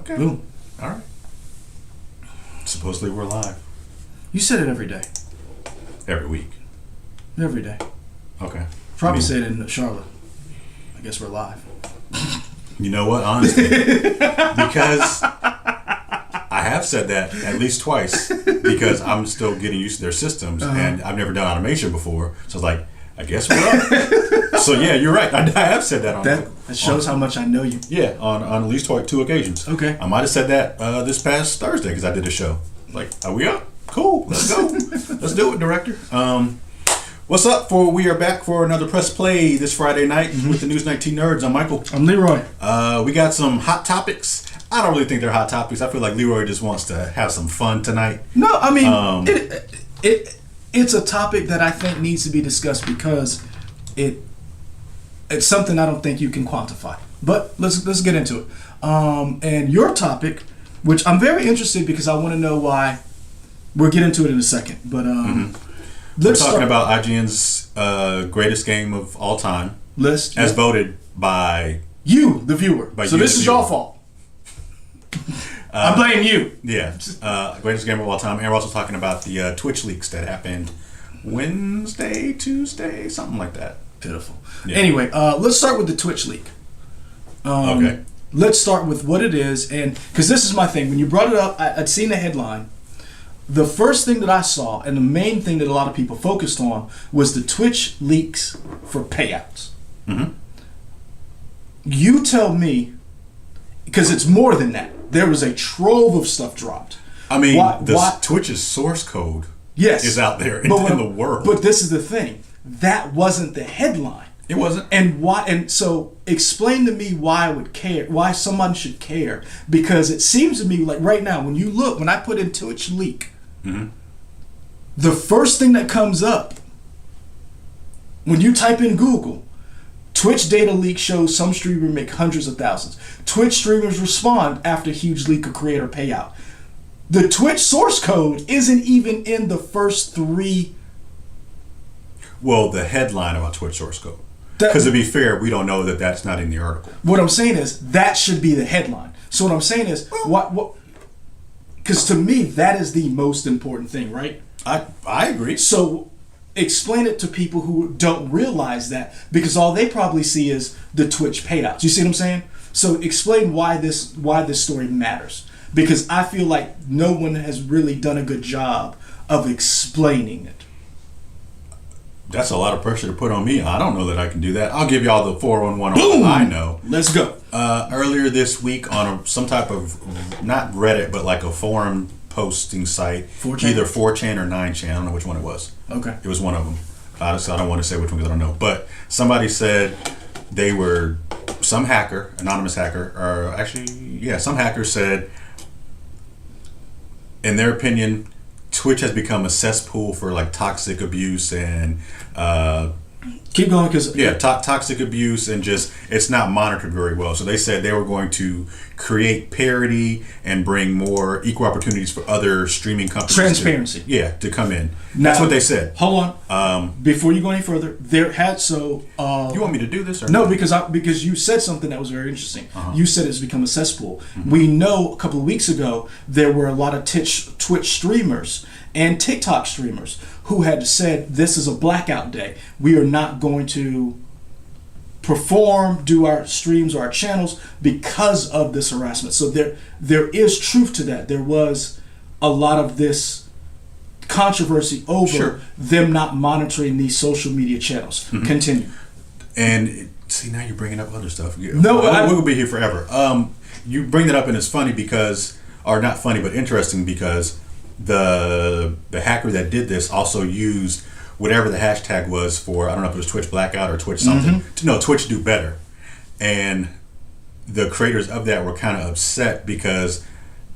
Okay. Boom. All right. Supposedly we're live. You said it every day. Every week. Every day. Okay. Probably say it in Charlotte. I guess we're live. You know what? Honestly. Because I have said that at least twice because I'm still getting used to their systems and I've never done automation before. So I was like, I guess we're up. So yeah, you're right. I have said that on that shows how much I know you. Yeah, on at least two occasions. Okay. I might have said that this past Thursday because I did a show. Like, are we up? Cool. Let's go. Let's do it, director. What's up? We are back for another press play this Friday night with the News 19 Nerds. I'm Michael. I'm Leroy. We got some hot topics. I don't really think they're hot topics. I feel like Leroy just wants to have some fun tonight. No, I mean it's a topic that I think needs to be discussed because it's something I don't think you can quantify. But let's get into it. And your topic, which I'm very interested because I want to know why. We'll get into it in a second. But we're talking about IGN's greatest game of all time list as voted by you, the viewer. So this is your fault. I blame you. Yeah, greatest game of all time. And we're also talking about the Twitch leaks that happened Wednesday, Tuesday, something like that. Pitiful. Yeah. Anyway, let's start with the Twitch leak. Okay. Let's start with what it is, and because this is my thing. When you brought it up, I'd seen the headline. The first thing that I saw, and the main thing that a lot of people focused on, was the Twitch leaks for payouts. Mm-hmm. You tell me, because it's more than that. There was a trove of stuff dropped. I mean, Twitch's source code is out there in the world. But this is the thing. That wasn't the headline. It wasn't. And why? And so, explain to me why I would care. Why someone should care? Because it seems to me like right now, when I put in Twitch leak, the first thing that comes up when you type in Google, Twitch data leak shows some streamer make hundreds of thousands. Twitch streamers respond after huge leak of creator payout. The Twitch source code isn't even in the first three. Well, the headline about Twitch source code. Because to be fair, we don't know that that's not in the article. What I'm saying is that should be the headline. So what I'm saying is what? Because to me that is the most important thing, right? I agree. So explain it to people who don't realize that, because all they probably see is the Twitch payouts. You see what I'm saying? So explain why this story matters, because I feel like no one has really done a good job of explaining it. That's a lot of pressure to put on me. I don't know that I can do that. I'll give y'all the 411 on what I know. Let's go. Earlier this week on some type of, not Reddit, but like a forum posting site, 4chan? Either 4chan or 9chan. I don't know which one it was. Okay. It was one of them. Honestly, I don't want to say which one because I don't know. But somebody said they were, some hacker, anonymous hacker, or actually, yeah, some hacker said, in their opinion, Twitch has become a cesspool for like toxic abuse and keep going, because toxic abuse, and just it's not monitored very well. So they said they were going to create parity and bring more equal opportunities for other streaming companies. Transparency. To come in. That's what they said. Hold on. Before you go any further, you want me to do this or no? Because you said something that was very interesting. You said it's become a cesspool. We know a couple of weeks ago there were a lot of Twitch streamers and TikTok streamers who had said this is a blackout day. We are not going to perform, do our streams or our channels because of this harassment. So there is truth to that. There was a lot of this controversy over them not monitoring these social media channels. Continue. And see, now you're bringing up other stuff. No, we'll be here forever. You bring that up and it's funny because, or not funny, but interesting because the hacker that did this also used whatever the hashtag was for, I don't know if it was Twitch blackout or Twitch something. No, Twitch do better. And the creators of that were kind of upset because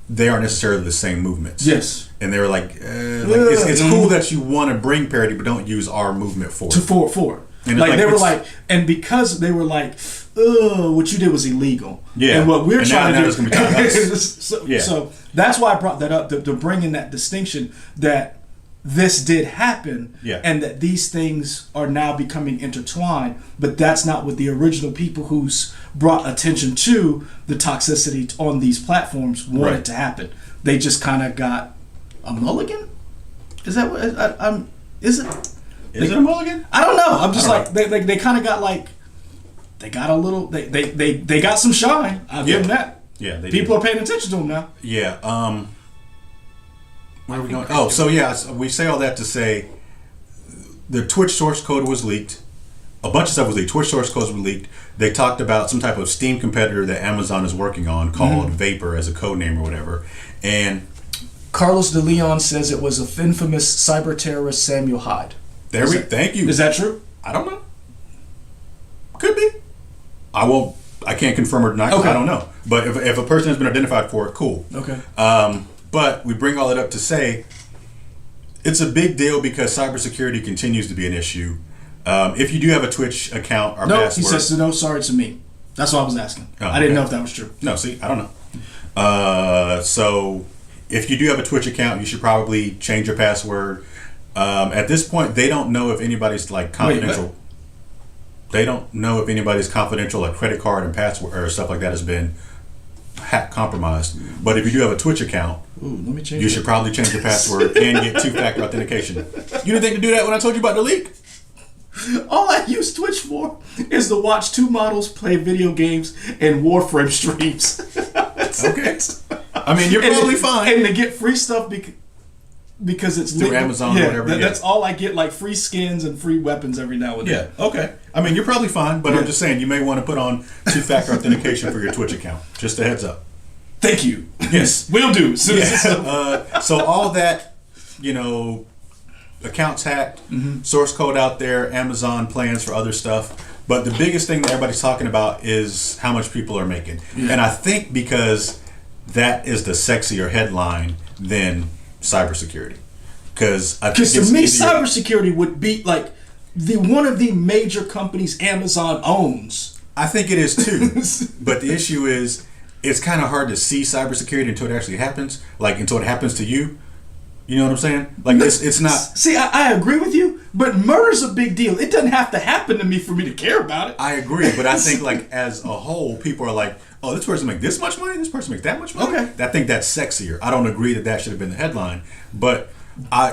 they aren't necessarily the same movements. Yes. And they were like, it's cool that you want to bring parity, but don't use our movement for it. And like they were like, and because they were like, what you did was illegal. Yeah. And what we're trying to do. Gonna be so that's why I brought that up, to bring in that distinction that this did happen, Yeah. and that these things are now becoming intertwined, but that's not what the original people who's brought attention to the toxicity on these platforms wanted to happen. They just kind of got a mulligan. Is that what I'm? Is it? Is it a mulligan? I don't know. I'm just like they kind of got like they got a little they got some shine. I'll give them that. Yeah, people are paying attention to them now. Yeah. Where are we going? Oh, so yeah, we say all that to say the Twitch source code was leaked. A bunch of stuff was leaked. Twitch source codes were leaked. They talked about some type of Steam competitor that Amazon is working on called Vapor as a code name or whatever. And Carlos De Leon says it was a infamous cyber terrorist Samuel Hyde. Thank you. Is that true? I don't know. Could be. I can't confirm or deny. Okay. I don't know. But if a person has been identified for it, cool. Okay. But we bring all that up to say it's a big deal because cybersecurity continues to be an issue. If you do have a Twitch account or password, he says no. Sorry to me. That's what I was asking. I didn't know if that was true. No, see, I don't know. So if you do have a Twitch account, you should probably change your password. At this point, they don't know if anybody's like confidential. They don't know if anybody's confidential, like credit card and password or stuff like that, has been compromised. But if you do have a Twitch account, you should probably change your password and get two-factor authentication. You didn't think to do that when I told you about the leak? All I use Twitch for is to watch two models play video games and Warframe streams. Okay. I mean, you're probably fine. And to get free stuff because it's through Amazon or whatever. That's all I get, like free skins and free weapons every now and then. Yeah, okay. I mean, you're probably fine, but I'm just saying you may want to put on two-factor authentication for your Twitch account. Just a heads up. Thank you. Yes. Will do. So all that, accounts hacked, source code out there, Amazon plans for other stuff. But the biggest thing that everybody's talking about is how much people are making. Yeah. And I think because that is the sexier headline than cybersecurity. Because to me, cybersecurity would be like one of the major companies Amazon owns. I think it is too. But the issue is, it's kind of hard to see cybersecurity until it actually happens. Like until it happens to you. You know what I'm saying? Like it's not. See, I agree with you, but murder's a big deal. It doesn't have to happen to me for me to care about it. I agree, but I think like as a whole, people are like, oh, this person makes this much money, this person makes that much money. Okay. I think that's sexier. I don't agree that should have been the headline, but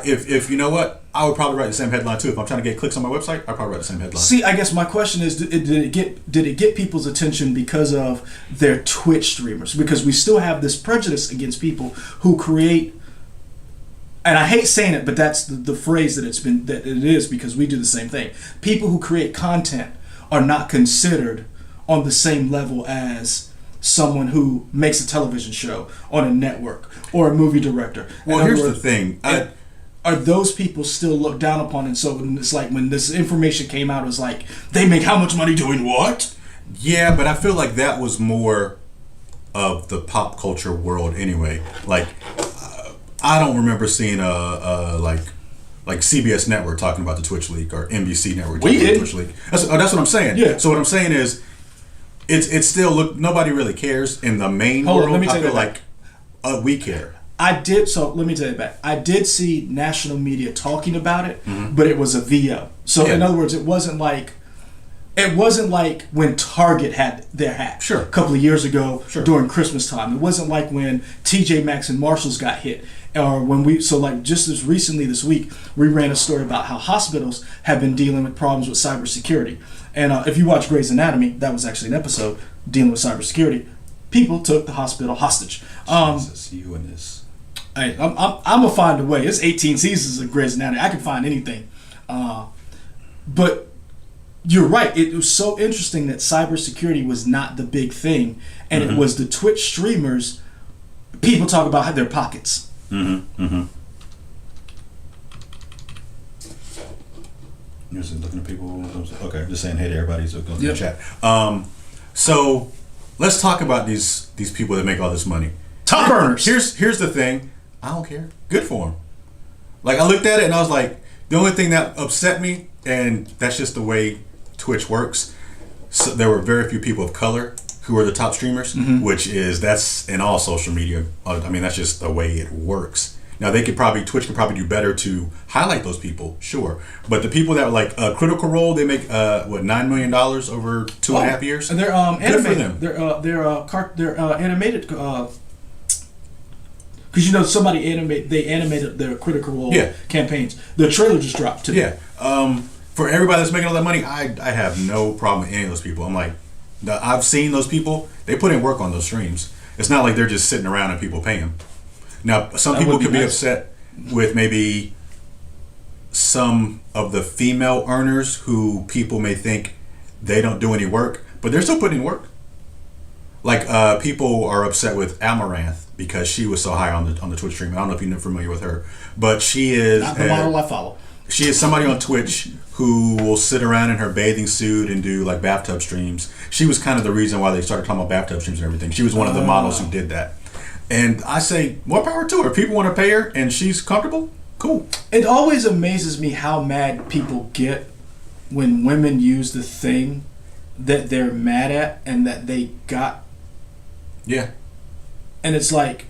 if you know what, I would probably write the same headline too. If I'm trying to get clicks on my website, I'd probably write the same headline. See, I guess my question is, did it get people's attention because of their Twitch streamers? Because we still have this prejudice against people who create. And I hate saying it, but that's the phrase that it is because we do the same thing. People who create content are not considered on the same level as someone who makes a television show on a network or a movie director. Well, here's the thing. Are those people still looked down upon? And so it's like when this information came out, it was like, they make how much money doing what? Yeah, but I feel like that was more of the pop culture world anyway. Like, I don't remember seeing like CBS Network talking about the Twitch leak or NBC Network talking about the Twitch leak. That's what I'm saying. Yeah. So what I'm saying is, it's still nobody really cares in the main world. Let me tell I feel you like we care. So let me tell you back. I did see national media talking about it, but it was a VO. So in other words, it wasn't like when Target had their hack a couple of years ago during Christmas time. It wasn't like when TJ Maxx and Marshalls got hit. Or when just as recently this week, we ran a story about how hospitals have been dealing with problems with cybersecurity. And if you watch Grey's Anatomy, that was actually an episode dealing with cybersecurity. People took the hospital hostage. Jesus, you and this. I'm gonna find a way. It's 18 seasons of Grey's Anatomy. I can find anything. But you're right. It was so interesting that cybersecurity was not the big thing, and it was the Twitch streamers. People talk about their pockets. Just looking at people. Okay, just saying hey to everybody. So go to the chat. So let's talk about these people that make all this money. Top earners. Here's the thing. I don't care. Good for them. Like I looked at it and I was like, the only thing that upset me, and that's just the way Twitch works. So there were very few people of color who were the top streamers, that's in all social media. I mean, that's just the way it works. Now Twitch could probably do better to highlight those people, sure. But the people that were like Critical Role, they make $9 million over 2.5 years. And they're Good animated. for them. They're animated. Because they animated their Critical Role campaigns. The trailer just dropped today. Yeah. For everybody that's making all that money, I have no problem with any of those people. I'm like, I've seen those people. They put in work on those streams. It's not like they're just sitting around and people pay them. Now, some people could be upset with maybe some of the female earners who people may think they don't do any work, but they're still putting in work. Like people are upset with Amaranth because she was so high on the Twitch stream. I don't know if you're familiar with her, but she is not the model I follow. She is somebody on Twitch who will sit around in her bathing suit and do like bathtub streams. She was kind of the reason why they started talking about bathtub streams and everything. She was one of the models who did that. And I say, more power to her. If people want to pay her and she's comfortable, cool. It always amazes me how mad people get when women use the thing that they're mad at and that they got. Yeah. And it's like,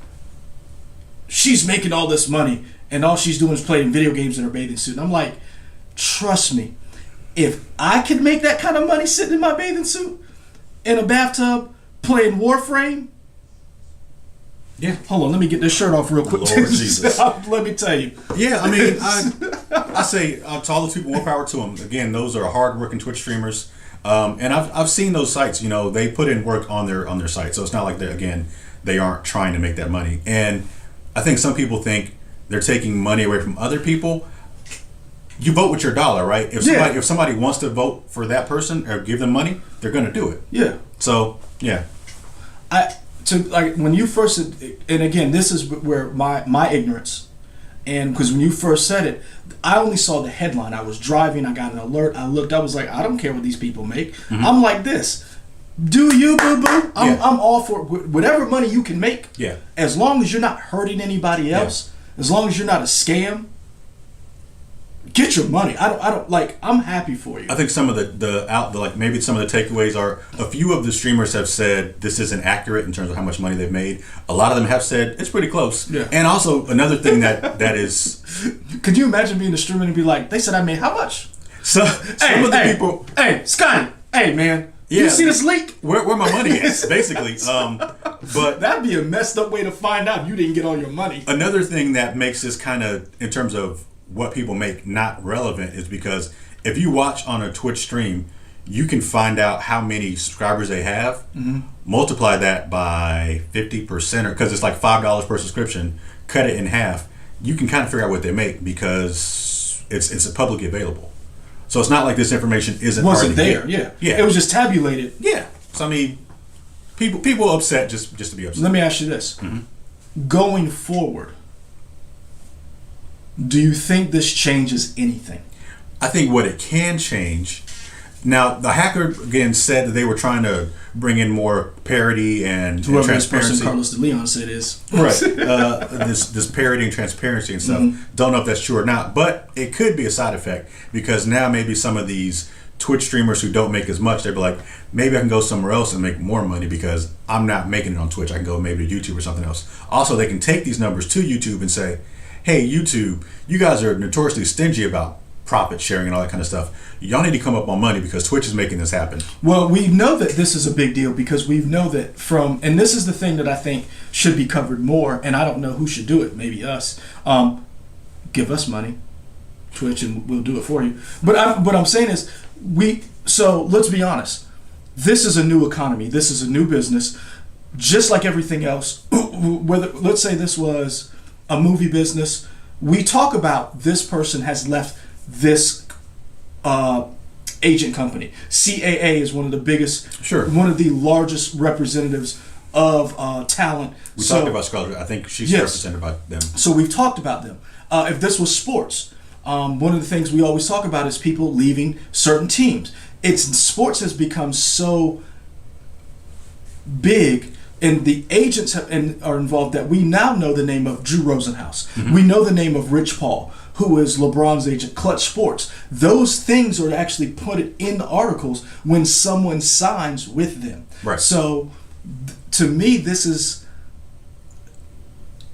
she's making all this money and all she's doing is playing video games in her bathing suit. And I'm like, trust me, if I could make that kind of money sitting in my bathing suit in a bathtub playing Warframe. Yeah. Hold on, let me get this shirt off real quick. Lord Jesus. Let me tell you. Yeah, I mean, I say to all those people, more power to them. Again, those are hard-working Twitch streamers. And I've seen those sites, they put in work on their site. So it's not like they aren't trying to make that money. And I think some people think they're taking money away from other people. You vote with your dollar, right? If somebody wants to vote for that person or give them money, they're going to do it. Yeah. So, yeah. When you first, and again, this is where my ignorance, and because when you first said it, I only saw the headline. I was driving, I got an alert, I looked, I was like, I don't care what these people make. Mm-hmm. I'm like this. Do you, boo-boo? I'm all for whatever money you can make. Yeah. As long as you're not hurting anybody else, as long as you're not a scam, get your money. I don't like. I'm happy for you. I think some of maybe some of the takeaways are a few of the streamers have said this isn't accurate in terms of how much money they've made. A lot of them have said it's pretty close. Yeah. And also another thing that is. Could you imagine being a streamer and be like, they said I made how much? Some of the people. Hey, Scotty. Hey, man. Yeah, you see this leak? Where my money is, basically. But that'd be a messed up way to find out you didn't get all your money. Another thing that makes this kind of, in terms of what people make, not relevant is because if you watch on a Twitch stream, you can find out how many subscribers they have. Mm-hmm. Multiply that by 50%, or because it's like $5 per subscription. Cut it in half. You can kind of figure out what they make because it's publicly available. So it's not like this information wasn't there. Yeah. It was just tabulated. Yeah. So I mean, people are upset just to be upset. Let me ask you this: going forward, do you think this changes anything? I think what it can change. Now, the hacker again said that they were trying to bring in more parity and whoever transparency. This person Carlos de Leon said is right. This parity and transparency and stuff. Mm-hmm. Don't know if that's true or not, but it could be a side effect because now maybe some of these Twitch streamers who don't make as much, they'd be like, maybe I can go somewhere else and make more money because I'm not making it on Twitch. I can go maybe to YouTube or something else. Also, they can take these numbers to YouTube and say, hey, YouTube, you guys are notoriously stingy about profit sharing and all that kind of stuff. Y'all need to come up on money because Twitch is making this happen. Well, we know that this is a big deal because we know that and this is the thing that I think should be covered more, and I don't know who should do it, maybe us. Give us money, Twitch, and we'll do it for you. But what I'm saying is, so let's be honest. This is a new economy. This is a new business. Just like everything else, whether let's say this was a movie business, we talk about this person has left this agent company. CAA is one of the biggest, one of the largest representatives of talent. We talked about Scarlett. I think she's represented by them. So we've talked about them. If this was sports, one of the things we always talk about is people leaving certain teams. Sports has become so big, and the agents are involved that we now know the name of Drew Rosenhaus. Mm-hmm. We know the name of Rich Paul, who is LeBron's agent, Clutch Sports. Those things are actually put in the articles when someone signs with them. Right. So, to me, this is.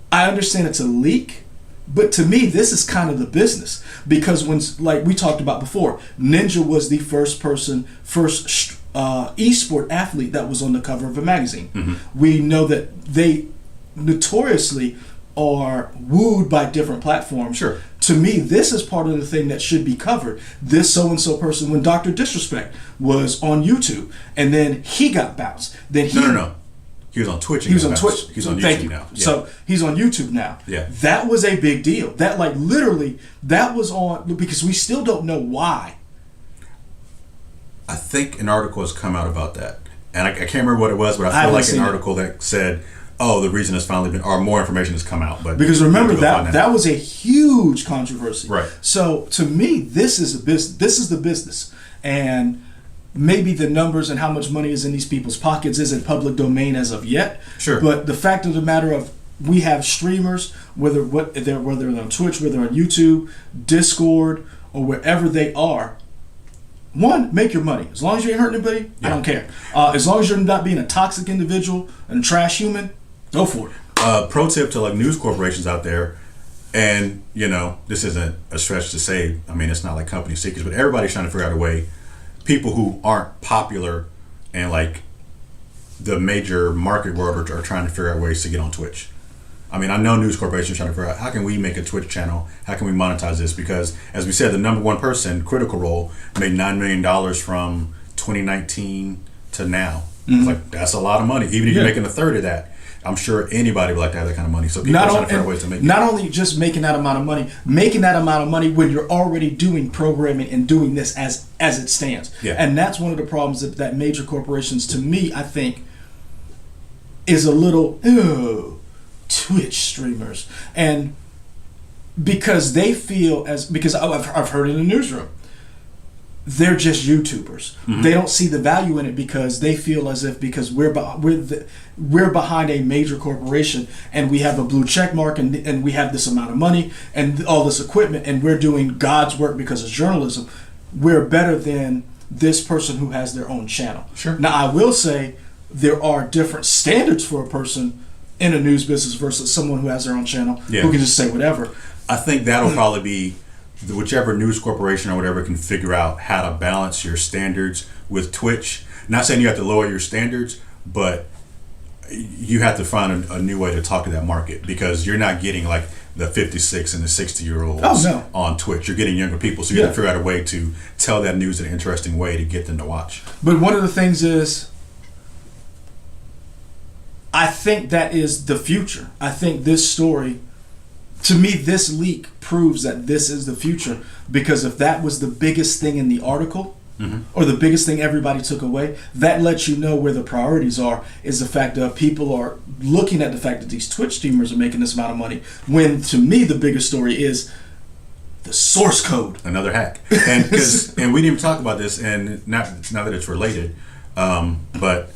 I understand it's a leak, But to me, this is kind of the business, because when, like we talked about before, Ninja was the first esport athlete that was on the cover of a magazine. Mm-hmm. We know that they notoriously are wooed by different platforms. Sure. To me, this is part of the thing that should be covered. This so-and-so person, when Dr. Disrespect was on YouTube, and then he got bounced. Then he No. He was on Twitch. He was on Twitch. He's on Thank YouTube you. now. Yeah. So he's on YouTube now. Yeah. That was a big deal. That, like, literally, that was on, because we still don't know why. I think an article has come out about that, and I can't remember what it was, but I feel like an article that said, "Oh, the reason has finally been," or more information has come out. But because remember that was a huge controversy. Right. So to me, this is a business. This is the business, and maybe the numbers and how much money is in these people's pockets isn't public domain as of yet. Sure. But the fact of the matter of, we have streamers, whether they're on Twitch, whether on YouTube, Discord, or wherever they are. One, make your money. As long as you ain't hurting anybody, I don't care. As long as you're not being a toxic individual and a trash human, go for it. Pro tip to like news corporations out there, and this isn't a stretch to say. I mean, it's not like company secrets, but everybody's trying to figure out a way. People who aren't popular and like the major market world are trying to figure out ways to get on Twitch. I mean, I know news corporations are trying to figure out how can we make a Twitch channel? How can we monetize this? Because as we said, the number one person, Critical Role, made $9 million from 2019 to now. Mm-hmm. It's like, that's a lot of money. Even if you're making a third of that, I'm sure anybody would like to have that kind of money. So people are trying to figure out ways to make it. Not only just making that amount of money, when you're already doing programming and doing this as it stands. Yeah. And that's one of the problems that major corporations, to me, I think, is a little, Twitch streamers. And because they feel because I've heard in the newsroom, they're just YouTubers. Mm-hmm. They don't see the value in it because they feel as if because we're behind a major corporation and we have a blue check mark and we have this amount of money and all this equipment and we're doing God's work because it's journalism, we're better than this person who has their own channel. Sure. Now, I will say there are different standards for a person in a news business versus someone who has their own channel who can just say whatever. I think that'll probably be whichever news corporation or whatever can figure out how to balance your standards with Twitch. Not saying you have to lower your standards, but you have to find a new way to talk to that market because you're not getting like the 56 and the 60-year-olds on Twitch. You're getting younger people, so you have to figure out a way to tell that news in an interesting way to get them to watch. But one of the things is, I think that is the future. I think this story, to me, this leak proves that this is the future, because if that was the biggest thing in the article, or the biggest thing everybody took away, that lets you know where the priorities are, is the fact that people are looking at the fact that these Twitch streamers are making this amount of money, when to me the biggest story is the source code. Another hack. And and we didn't even talk about this, and not that it's related, but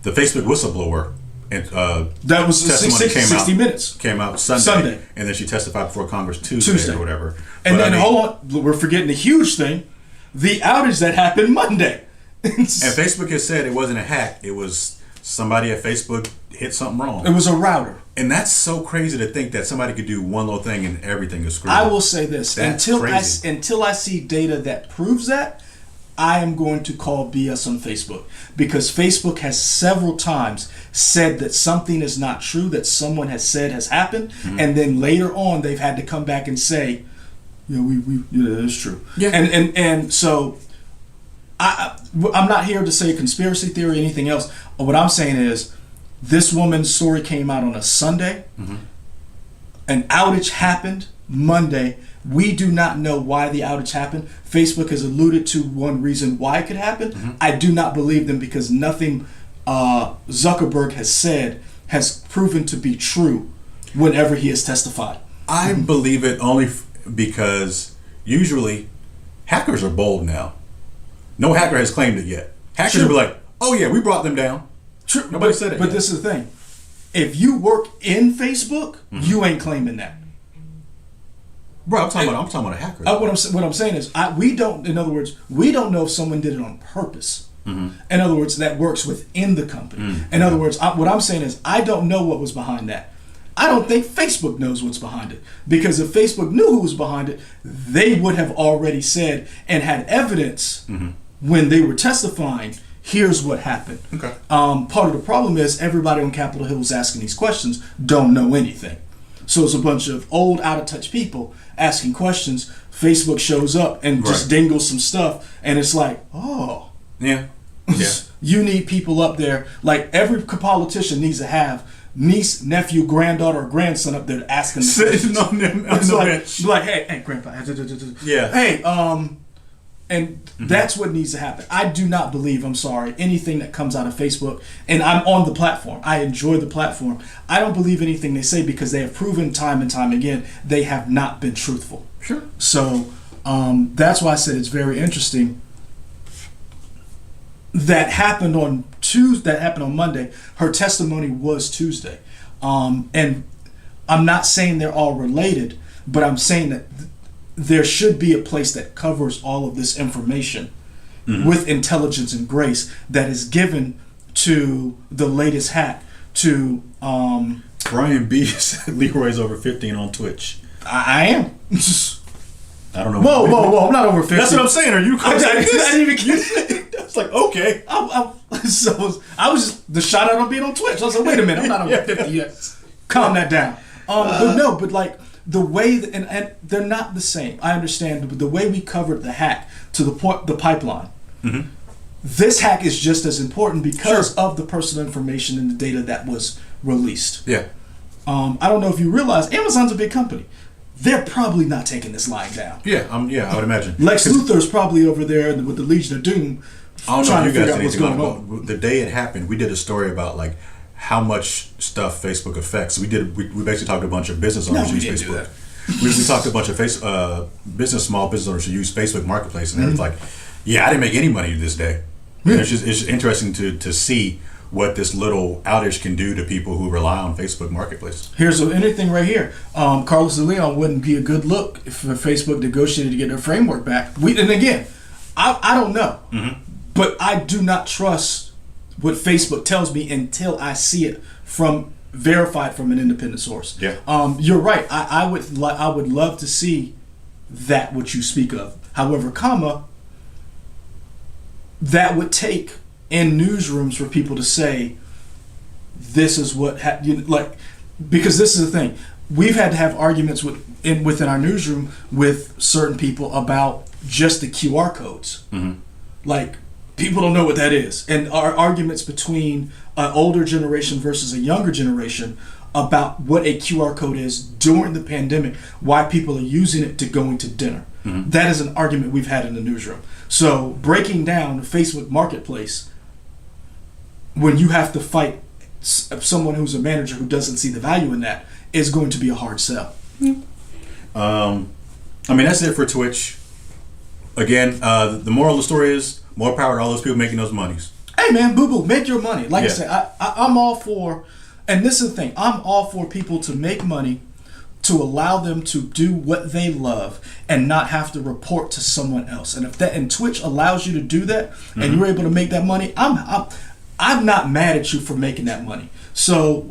the Facebook whistleblower, and that was 60 minutes. Came out Sunday, and then she testified before Congress Tuesday or whatever. And then hold on, we're forgetting the huge thing, the outage that happened Monday. And Facebook has said it wasn't a hack; it was somebody at Facebook hit something wrong. It was a router. And that's so crazy to think that somebody could do one little thing and everything is screwed. I will say this: That's crazy. until I see data that proves that, I am going to call BS on Facebook, because Facebook has several times said that something is not true, that someone has said has happened, and then later on they've had to come back and say, it's true. Yeah. And so I'm not here to say conspiracy theory or anything else. What I'm saying is, this woman's story came out on a Sunday. An outage happened Monday. We do not know why the outage happened. Facebook has alluded to one reason why it could happen. I do not believe them, because nothing Zuckerberg has said has proven to be true whenever he has testified. I believe it only because usually hackers are bold now. No hacker has claimed it yet. Hackers will be like, oh yeah, we brought them down. True. Nobody said it But yet. this is the thing. If you work in Facebook, you ain't claiming that. Bro, I'm talking about a hacker. What I'm saying is, we don't know if someone did it on purpose. In other words, that works within the company. In other words, what I'm saying is, I don't know what was behind that. I don't think Facebook knows what's behind it. Because if Facebook knew who was behind it, they would have already said and had evidence when they were testifying, here's what happened. Okay. Part of the problem is everybody on Capitol Hill who's asking these questions don't know anything. So it's a bunch of old, out-of-touch people asking questions. Facebook shows up and just dingles some stuff, and it's like, oh. Yeah. You need people up there. Like, every politician needs to have niece, nephew, granddaughter, or grandson up there asking the questions. It's like, hey, grandpa. Yeah. Hey, and that's what needs to happen. I do not believe, I'm sorry, anything that comes out of Facebook, and I'm on the platform. I enjoy the platform. I don't believe anything they say because they have proven time and time again they have not been truthful. Sure. So that's why I said it's very interesting. That happened on Tuesday. That happened on Monday. Her testimony was Tuesday, and I'm not saying they're all related, but I'm saying that there should be a place that covers all of this information with intelligence and grace that is given to the latest hack. To Brian B said Leroy's over 15 on Twitch. I am. I don't know. Whoa! I'm not over 50. That's what I'm saying. Are you? I didn't even get it. It's like, okay. So I was just the shout out on being on Twitch. I was like, wait a minute, I'm not over 50 yet. Calm that down. But like the way and they're not the same. I understand, but the way we covered the hack to the pipeline. This hack is just as important because of the personal information and the data that was released. Yeah. I don't know if you realize Amazon's a big company. They're probably not taking this lying down. Yeah, I would imagine. Lex Luthor's probably over there with the Legion of Doom. I don't know if you guys did anything going on. The day it happened, we did a story about like how much stuff Facebook affects. We basically talked to a bunch of business owners who use Facebook. We talked to a bunch of small business owners who use Facebook Marketplace, and they're like, "Yeah, I didn't make any money this day." Yeah. It's just interesting to see what this little outage can do to people who rely on Facebook Marketplace. Here's anything right here. Carlos de Leon wouldn't be a good look if Facebook negotiated to get their framework back. And again, I don't know, but I do not trust what Facebook tells me until I see it verified from an independent source. Yeah. You're right. I would love to see that what you speak of. However, that would take in newsrooms for people to say, this is what because this is the thing. We've had to have arguments within our newsroom with certain people about just the QR codes. Like, people don't know what that is, and our arguments between an older generation versus a younger generation about what a QR code is during the pandemic, why people are using it to go into dinner. That is an argument we've had in the newsroom. So breaking down the Facebook Marketplace, when you have to fight someone who's a manager who doesn't see the value in that, is going to be a hard sell. I mean, that's it for Twitch. Again, the moral of the story is more power to all those people making those monies. Hey man, boo-boo, make your money. Like I said, I'm all for, and this is the thing, I'm all for people to make money, to allow them to do what they love and not have to report to someone else. And if Twitch allows you to do that, and you're able to make that money, I'm not mad at you for making that money. So,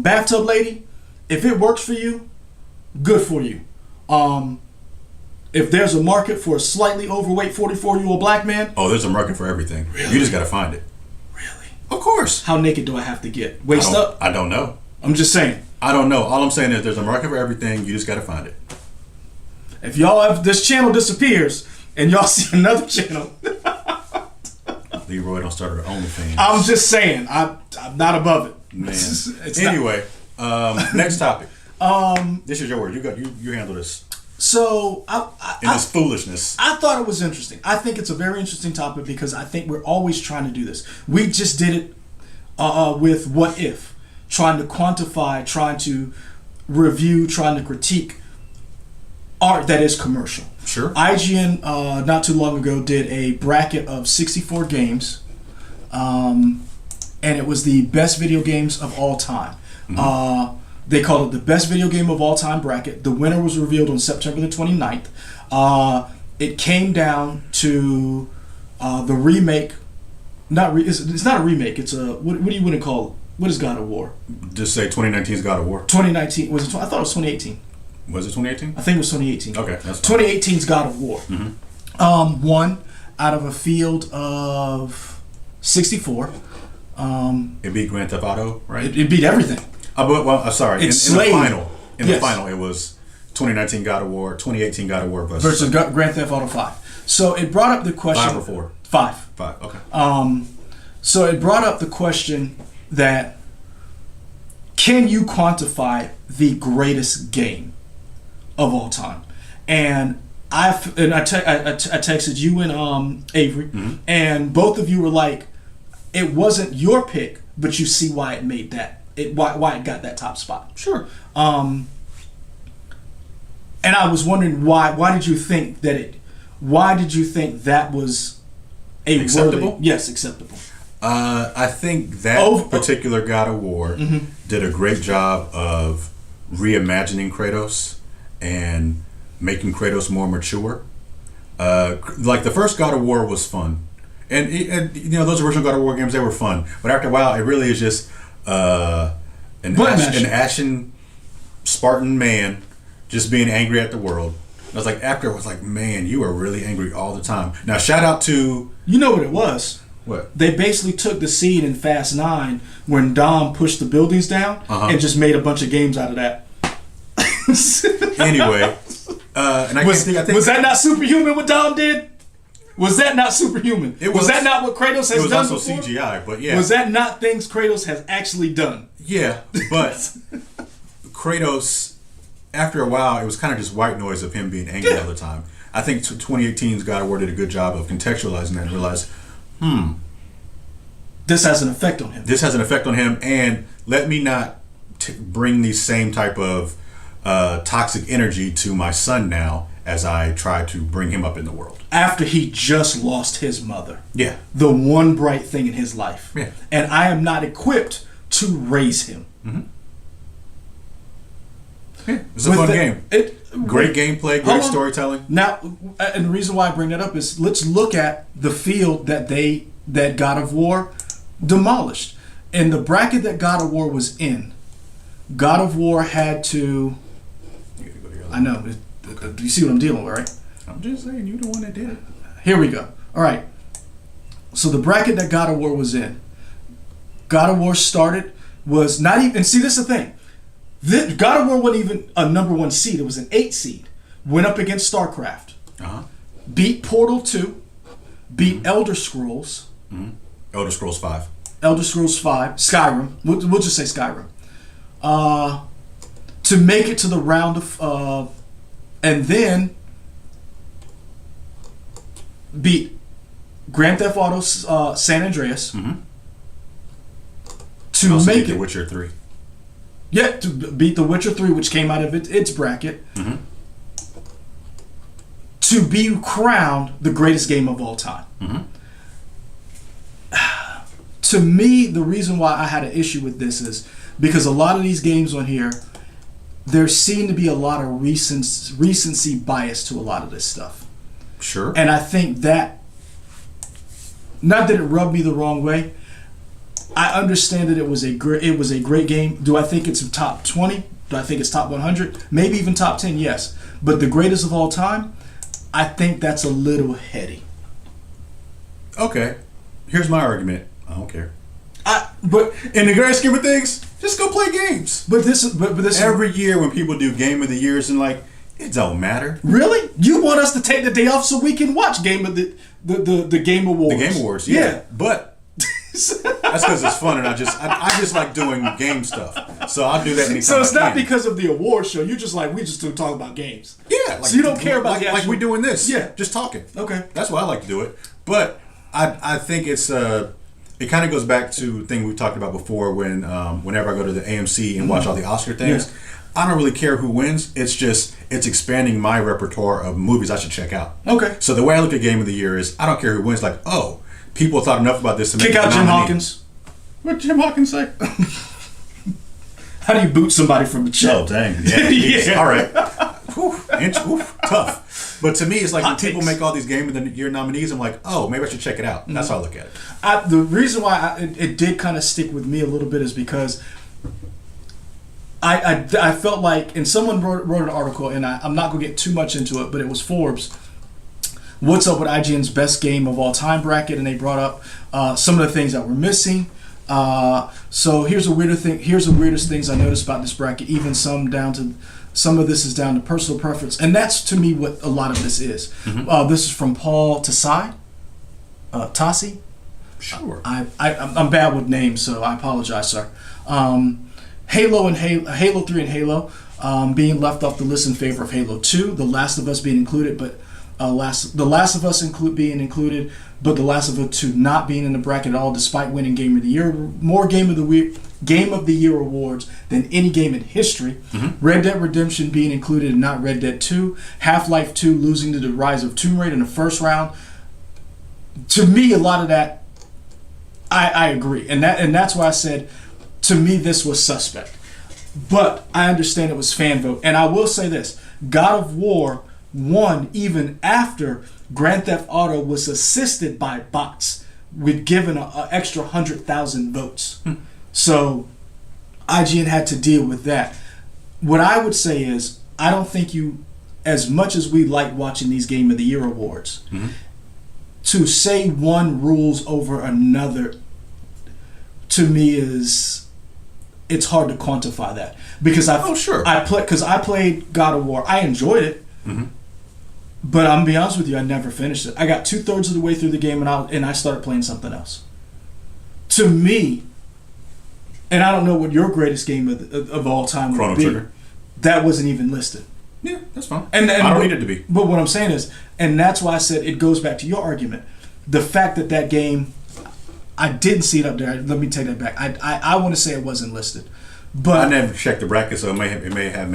Bathtub Lady, if it works for you, good for you. If there's a market for a slightly overweight 44-year-old black man... Oh, there's a market for everything. Really? You just got to find it. Really? Of course. How naked do I have to get? Waist up? I don't know. I'm just saying. I don't know. All I'm saying is there's a market for everything. You just got to find it. If this channel disappears and y'all see another channel... Leroy don't start her OnlyFans. I'm just saying. I'm not above it. Man. Anyway, next topic. This is your word. You handle this. So, this foolishness. I thought it was interesting. I think it's a very interesting topic because I think we're always trying to do this. We just did it with What If, trying to quantify, trying to review, trying to critique art that is commercial. Sure. IGN not too long ago did a bracket of 64 games, and it was the best video games of all time. They called it the best video game of all time bracket. The winner was revealed on September the 29th. It came down to the remake. It's not a remake. It's a what do you want to call What is God of War? Just say 2019's God of War. 2019 was it? I thought it was 2018. Was it 2018? I think it was 2018. Okay, that's fine. 2018's God of War. Mm-hmm. One out of a field of 64. It beat Grand Theft Auto, right? It beat everything. Sorry. In the final, it was 2019 God of War, 2018 God of War versus Grand Theft Auto 5. So it brought up the question. 5 or 4? 5. 5. Okay. So it brought up the question that can you quantify the greatest game of all time? And I texted you and Avery, and both of you were like, it wasn't your pick, but you see why it made why it got that top spot. Sure. And I was wondering why did you think that was acceptable? Yes, acceptable. I think that particular God of War did a great job of reimagining Kratos and making Kratos more mature. Like the first God of War was fun, and those original God of War games, they were fun. But after a while, it really is just an ashen Spartan man just being angry at the world. I was like, after it was like, man, you are really angry all the time. Now, shout out to what it was. What? They basically took the scene in Fast 9 when Dom pushed the buildings down and just made a bunch of games out of that. Anyway, and I think was that not superhuman what Dom did? Was that not superhuman? Was that not what Kratos has done? It was also before? CGI, but yeah. Was that not things Kratos has actually done? Yeah, but Kratos, after a while, it was kind of just white noise of him being angry all the time. I think 2018's God of War did a good job of contextualizing that and realized, this has an effect on him. This has an effect on him, and let me not bring the same type of toxic energy to my son now as I try to bring him up in the world. After he just lost his mother. Yeah. The one bright thing in his life. Yeah. And I am not equipped to raise him. Mm-hmm. Yeah, it's a fun game. Great gameplay, great storytelling. Now, and the reason why I bring that up is let's look at the field that God of War demolished. In the bracket that God of War was in, God of War had to... I know. Do you see what I'm dealing with, right? I'm just saying, you're the one that did it. Here we go. All right. So the bracket that God of War was in, God of War started, was not even... And see, this is the thing. God of War wasn't even a number 1 seed. It was an 8 seed. Went up against StarCraft. Beat Portal 2. Beat Elder Scrolls. Elder Scrolls 5. Elder Scrolls 5. Skyrim. We'll just say Skyrim. To make it to the round of... and then beat Grand Theft Auto San Andreas. To also make beat The Witcher 3. Yeah, to beat The Witcher 3, which came out of its bracket. To be crowned the greatest game of all time. To me, the reason why I had an issue with this is because a lot of these games on here, there seemed to be a lot of recency bias to a lot of this stuff. Sure. And I think that, not that it rubbed me the wrong way, I understand that it was a great game. Do I think it's top 20? Do I think it's top 100? Maybe even top 10, yes. But the greatest of all time, I think that's a little heady. Okay. Here's my argument. I don't care. But in the grand scheme of things, just go play games. But this every year when people do Game of the Years and like, it don't matter. Really? You want us to take the day off so we can watch the Game Awards? The Game Awards, yeah. But that's because it's fun, and I just like doing game stuff. So I'll do that anytime. So it's not because of the award show. You just like we just do talk about games. Yeah. Like, so you don't care about the actual... like we doing this. Yeah. Just talking. Okay. That's why I like to do it. But I think it's it kind of goes back to a thing we talked about before when whenever I go to the AMC and watch all the Oscar things. Yeah. I don't really care who wins. It's just it's expanding my repertoire of movies I should check out. Okay. So the way I look at Game of the Year is I don't care who wins. Like, oh, people thought enough about this to kick out Jim Hawkins. What did Jim Hawkins say? How do you boot somebody from the chair? Oh, dang. Yeah. Yeah. All right. Tough. But to me, it's like when Hot people takes. make all these Game of the Year nominees, I'm like, oh, maybe I should check it out. That's how I look at it. The reason why it did kind of stick with me a little bit is because I felt like, and someone wrote an article, and I'm not going to get too much into it, but it was Forbes. What's up with IGN's best game of all time bracket? And they brought up some of the things that were missing. So here's the weirdest things I noticed about this bracket. Even some of this is down to personal preference, and that's to me what a lot of this is. Mm-hmm. This is from Paul Tassi. Tassi. Sure. I'm bad with names, so I apologize, sir. Halo 3 and Halo being left off the list in favor of Halo 2. The Last of Us being included, but The Last of Us being included, but The Last of Us 2 not being in the bracket at all, despite winning Game of the Year, more Game of the Year awards than any game in history. Mm-hmm. Red Dead Redemption being included and not Red Dead 2. Half-Life 2 losing to the Rise of Tomb Raider in the first round. To me, a lot of that, I agree, and that's why I said, to me, this was suspect. But I understand it was fan vote, and I will say this: God of War won even after Grand Theft Auto was assisted by bots with given an extra 100,000 votes. So IGN had to deal with that. What I would say is, I don't think as much as we like watching these Game of the Year awards, to say one rules over another, to me it's hard to quantify that, because I played God of War. I enjoyed it. Mm-hmm. But I'm gonna be honest with you, I never finished it. I got 2/3 of the way through the game and I started playing something else. To me, and I don't know what your greatest game of all time Chrono would be. Trigger. That wasn't even listed. Yeah, that's fine. And I don't need it to be. But what I'm saying is, and that's why I said it goes back to your argument. The fact that game, I didn't see it up there. Let me take that back. I want to say it wasn't listed. But I never checked the bracket, so it may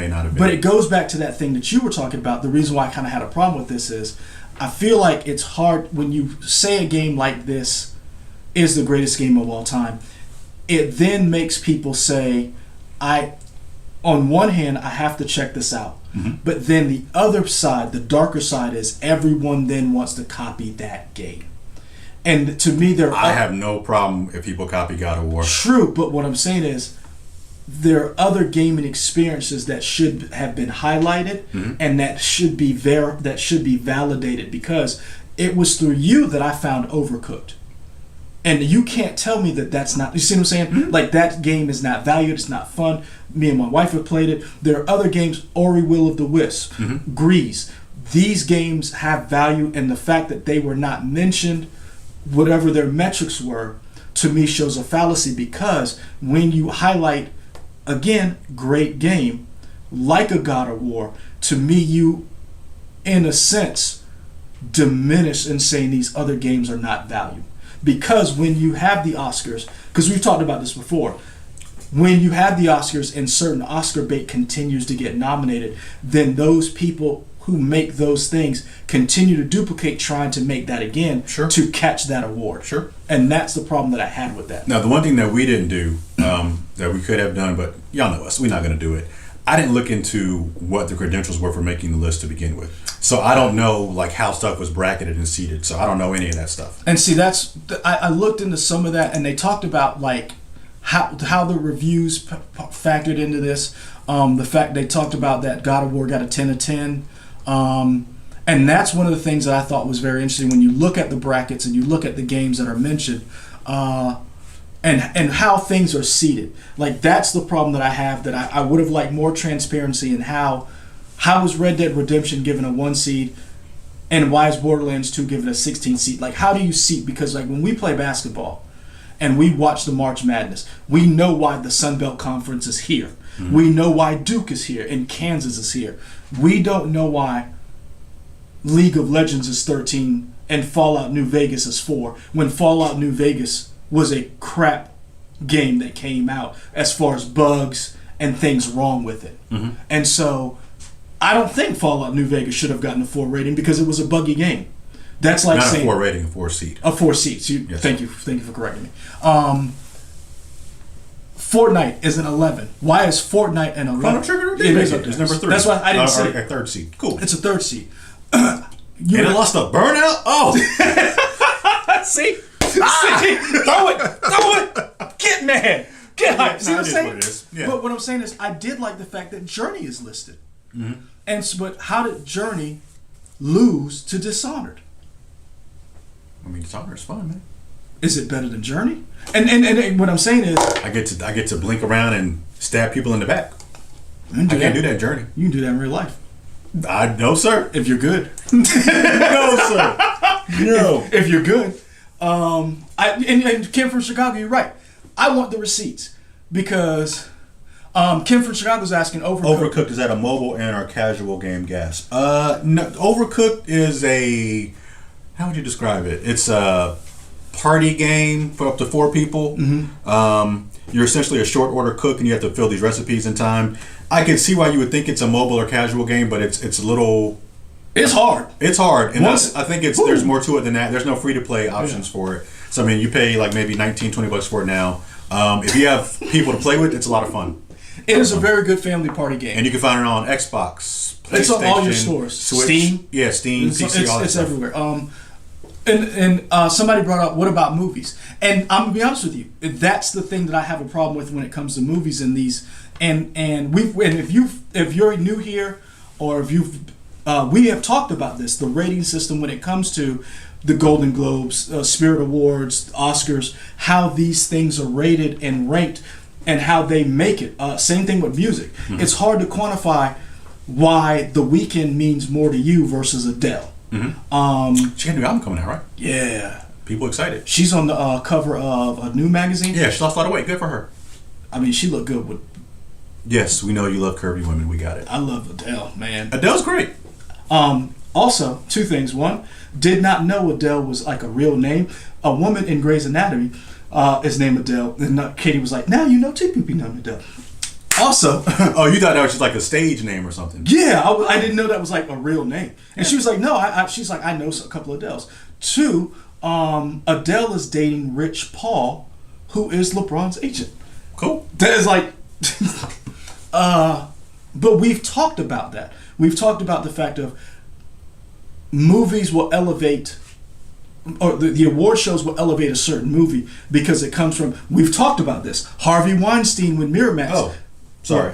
not have been. But it goes back to that thing that you were talking about. The reason why I kind of had a problem with this is, I feel like it's hard when you say a game like this is the greatest game of all time. It then makes people say, on one hand, I have to check this out. Mm-hmm. But then the other side, the darker side, is everyone then wants to copy that game. And to me, I have no problem if people copy God of War. True, but what I'm saying is, there are other gaming experiences that should have been highlighted, and that should be validated, because it was through you that I found Overcooked. And you can't tell me that that's not, you see what I'm saying? Mm-hmm. Like, that game is not valued, it's not fun. Me and my wife have played it. There are other games, Ori Will of the Wisp, Grease. These games have value, and the fact that they were not mentioned, whatever their metrics were, to me shows a fallacy, because when you highlight, again, great game, like a God of War, to me, you, in a sense, diminish in saying these other games are not valued. Because when you have the Oscars, because we've talked about this before, when you have the Oscars and certain Oscar bait continues to get nominated, then those people who make those things continue to duplicate, trying to make that again, to catch that award. Sure. And that's the problem that I had with that. Now, the one thing that we didn't do, that we could have done, but y'all know us, we're not going to do it. I didn't look into what the credentials were for making the list to begin with. So I don't know like how stuff was bracketed and seated. So I don't know any of that stuff. And see, I looked into some of that, and they talked about like how the reviews factored into this. The fact they talked about that God of War got a 10 of 10. And that's one of the things that I thought was very interesting when you look at the brackets and you look at the games that are mentioned, and how things are seated. Like, that's the problem that I have, that I would have liked more transparency in how is Red Dead Redemption given a 1 seed, and why is Borderlands 2 given a 16 seed? Like, how do you seat? Because like when we play basketball and we watch the March Madness, we know why the Sun Belt Conference is here. Mm-hmm. We know why Duke is here and Kansas is here. We don't know why League of Legends is 13 and Fallout New Vegas is 4, when Fallout New Vegas was a crap game that came out as far as bugs and things wrong with it. Mm-hmm. And so I don't think Fallout New Vegas should have gotten a 4 rating because it was a buggy game. That's like not saying a 4 rating, a 4 seed. A 4 seed. Yes. Thank you for correcting me. Fortnite is an 11. Why is Fortnite an 11? Chrono Trigger? It is up there. It's number 3. That's why I didn't say a 3rd seed. Cool. It's a 3rd seed. You and it lost a burnout? Oh! See? Throw it! Get mad! Get hype! See what I'm saying? Yeah. But what I'm saying is, I did like the fact that Journey is listed. Mm-hmm. And so, but how did Journey lose to Dishonored? I mean, Dishonored's fun, man. Is it better than Journey? And what I'm saying is, I get to blink around and stab people in the back. I can't do that in Journey. You can do that in real life. No, sir. If you're good. No, sir. No. If you're good. And Kim from Chicago, you're right. I want the receipts because Kim from Chicago's asking Overcooked. Overcooked, is that a mobile and/or casual game? Gasp. No, Overcooked is a, how would you describe it? It's a party game for up to 4 people. Mm-hmm. You're essentially a short order cook, and you have to fill these recipes in time. I can see why you would think it's a mobile or casual game, but it's a little. It's hard. It's hard, and I think there's more to it than that. There's no free to play options for it. So I mean, you pay like maybe $19-$20 for it now. If you have people to play with, it's a lot of fun. It is a very good family party game, and you can find it on Xbox, PlayStation, it's on all your stores, Switch, Steam, Steam, PC, all that it's stuff. everywhere. And somebody brought up, what about movies? And I'm gonna be honest with you, that's the thing that I have a problem with when it comes to movies and these. And if you're new here, or if we have talked about this, the rating system when it comes to the Golden Globes, Spirit Awards, Oscars, how these things are rated and ranked, and how they make it. Same thing with music. Mm-hmm. It's hard to quantify why The Weeknd means more to you versus Adele. Mm-hmm. She had a new album coming out, right? Yeah. People excited. She's on the cover of a new magazine. Yeah, she lost a lot of weight. Good for her. I mean, she looked good with. Yes, we know you love curvy women. We got it. I love Adele, man. Adele's great. Also, 2 things. One, did not know Adele was like a real name. A woman in Grey's Anatomy is named Adele. And Katie was like, now you know 2 people named Adele. Also, oh, you thought that was just like a stage name or something? Yeah, I didn't know that was like a real name. And she was like, no, she's like, I know a couple of Adeles. 2, Adele is dating Rich Paul, who is LeBron's agent. Cool. That is like, but we've talked about that. We've talked about the fact of movies will elevate, or the award shows will elevate a certain movie because it comes from. We've talked about this. Harvey Weinstein with Miramax. Oh, sorry.